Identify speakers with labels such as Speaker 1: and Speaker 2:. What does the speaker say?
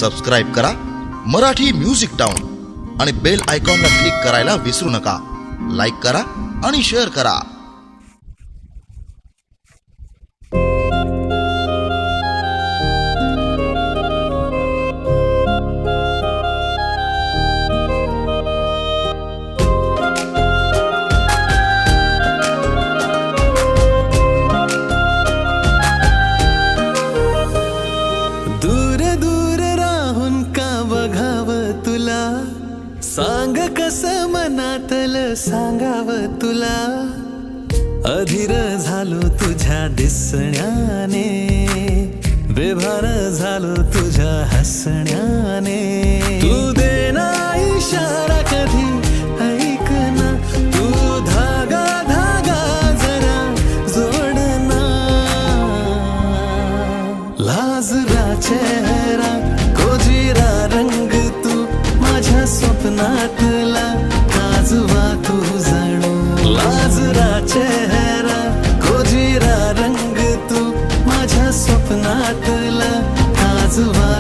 Speaker 1: Subscribe करा Marathi music town आणि bell आयकॉनला क्लिक करायला विसरू नका. लाईक करा आणि शेअर करा.
Speaker 2: दूर दूर राहून का बघाव तुला, सांग कस मनातलं सांगाव तुला. अधीर झालो तुझ्या दिसण्याने, बेभान झालो तुझ्या हसण्याने. तू देना इशारा कधी ऐक ना, तू धागा धागा जरा जोडना. लाजरा चेहरा कोजिरा रंग तू माझ्या स्वप्नातला काजवा तू जणू. लाजरा चेहरा कोजिरा रंग तू माझ्या स्वप्नातला काजवा